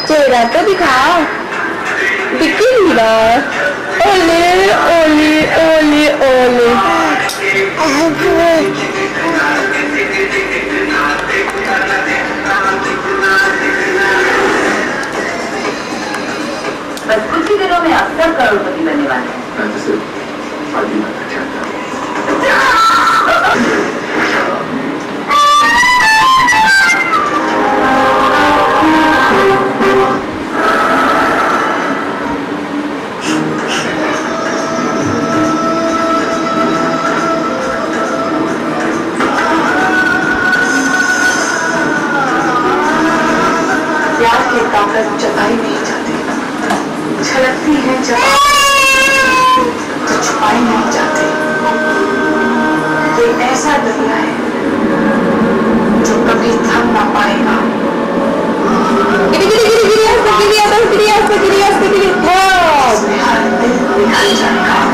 चेहरा तो दिखाओ, दिख ही नहीं रहा। ओले ओले ओले ओले। बस कुछ ही दिनों में आप सब करोड़पति बनने वाले हैं। प्यार की ताकत जताई नहीं जाती, छलकती है जब तो छुपाई नहीं जाती। कोई ऐसा दरिया है जो कभी थम ना पाएगा। उसमें हर दिल निकल जाएगा।